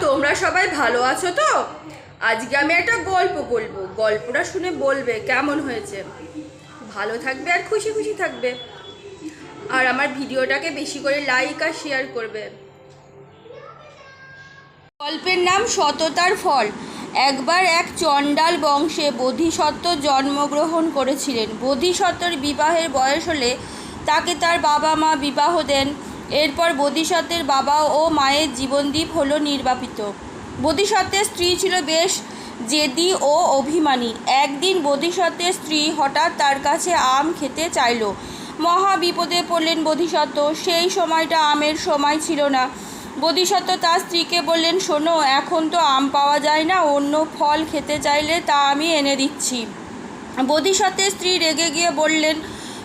তোমরা সবাই ভালো আছো তো? আজকে আমি একটা গল্প বলবো, গল্পটা শুনে বলবে কেমন হয়েছে। ভালো থাকবে আর খুশি খুশি থাকবে। আর আমার ভিডিওটাকে বেশি করে লাইক আর শেয়ার করবে। গল্পের নাম সততার ফল। একবার এক চণ্ডাল বংশে বোধিসত্ত্ব জন্মগ্রহণ করেছিলেন। বোধিসত্ত্বর বিবাহের বয়স হলে তাকে তার বাবা মা বিবাহ দেন। এরপর বোধিসত্ত্বের বাবা ও মায়ের জীবনদীপ হলো নির্বাপিত। বোধিসত্ত্বের স্ত্রী ছিল বেশ জেদি ও অভিমানী। একদিন বোধিসত্ত্বের স্ত্রী হঠাৎ তার কাছে আম খেতে চাইল। মহা বিপদে পড়লেন বোধিসত্ত্ব। সেই সময়টা আমের সময় ছিল না। বোধিসত্ত্ব তার স্ত্রীকে বললেন, শোনো, এখন তো আম পাওয়া যায় না, অন্য ফল খেতে চাইলে তা আমি এনে দিচ্ছি। বোধিসত্ত্বের স্ত্রী রেগে গিয়ে বললেন,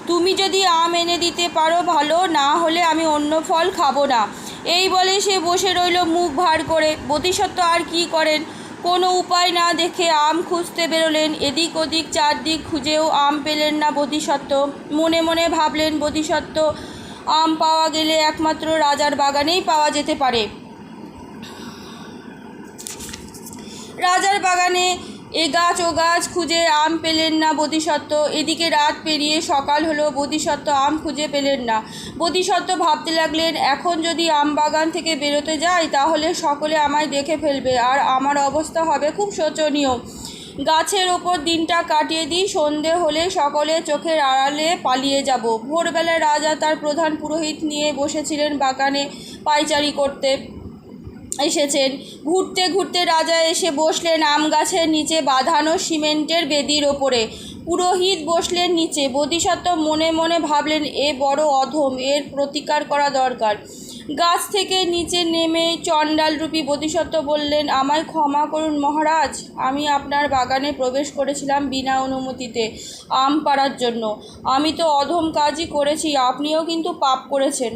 তুমি যদি আম এনে দিতে পারো ভালো, না হলে আমি অন্য ফল খাবো না। এই বলে সে বসে রইল মুখ ভার করে। বোধিসত্ত্ব আর কি করেন, কোনো উপায় না দেখে আম খুঁজতে বেরোলেন। এদিক ওদিক চারদিক খুঁজেও আম পেলেন না বোধিসত্ত্ব। মনে মনে ভাবলেন, বোধিসত্ত্ব আম পাওয়া গেলে একমাত্র রাজার বাগানেই পাওয়া যেতে পারে। রাজার বাগানে এ গাছ ও গাছ খুঁজে আম পেলেন না বোধিসত্ত্ব। এদিকে রাত পেরিয়ে সকাল হলো, বোধিসত্ত্ব আম খুঁজে পেলেন না। বোধিসত্ত্ব ভাবতে লাগলেন, এখন যদি আম বাগান থেকে বেরোতে যাই তাহলে সকলে আমায় দেখে ফেলবে আর আমার অবস্থা হবে খুব শোচনীয়। গাছের ওপর দিনটা কাটিয়ে দিই, সন্ধে হলে সকলে চোখের আড়ালে পালিয়ে যাব। ভোরবেলায় রাজা তার প্রধান পুরোহিত নিয়ে বসেছিলেন বাগানে পায়চারি করতে এসেছেন। ঘুরতে ঘুরতে রাজা এসে বসলেন আম গাছের নিচে বাঁধানো সিমেন্টের বেদির ওপরে। পুরোহিত বসলেন নিচে। বোধিসত্ত্ব মনে মনে ভাবলেন, এ বড় অধম, এর প্রতিকার করা দরকার। গাছ থেকে নিচে নেমে চণ্ডালরূপী বোধিসত্ত্ব বললেন, আমায় ক্ষমা করুন মহারাজ, আমি আপনার বাগানে প্রবেশ করেছিলাম বিনা অনুমতিতে আম পাড়ার জন্য। আমি তো অধম কাজই করেছি, আপনিও কিন্তু পাপ করেছেন।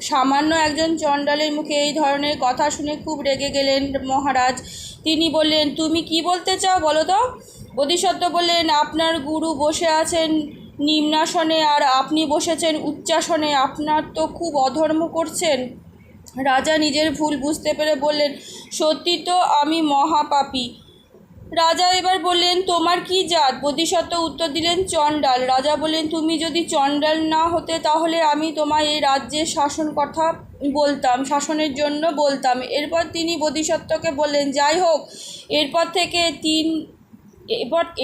সামান্য একজন চণ্ডালের মুখে এই ধরনের কথা শুনে খুব রেগে গেলেন মহারাজ। তিনি বললেন, তুমি কি বলতে চাও বলো তো? বোধিসত্ত্ব বললেন, আপনার গুরু বসে আছেন নিম্নাসনে আর আপনি বসেছেন উচ্চাসনে, আপনার তো খুব অধর্ম করছেন। রাজা নিজের ভুল বুঝতে পেরে বললেন, সত্যি তো আমি মহাপাপী। রাজা এবার বললেন, তোমার কি জাত? বোধিসত্ত্ব উত্তর দিলেন, চণ্ডাল। রাজা বললেন, তুমি যদি চণ্ডাল না হতে তাহলে আমি তোমায় এই রাজ্যের শাসনের জন্য বলতাম। এরপর তিনি বোধিসত্ত্বকে বললেন, যাই হোক,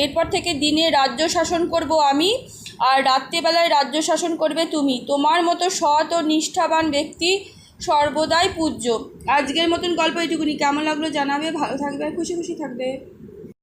এরপর থেকে দিনে রাজ্য শাসন করব আমি, আর রাত্রিবেলায় রাজ্য শাসন করবে তুমি। তোমার মতো সৎ ও নিষ্ঠাবান ব্যক্তি সর্বদাই পূজ্য। আজকের মতন গল্প এইটুকুনি। কেমন লাগলো জানাবে। ভালো থাকবে আর খুশি খুশি থাকবে।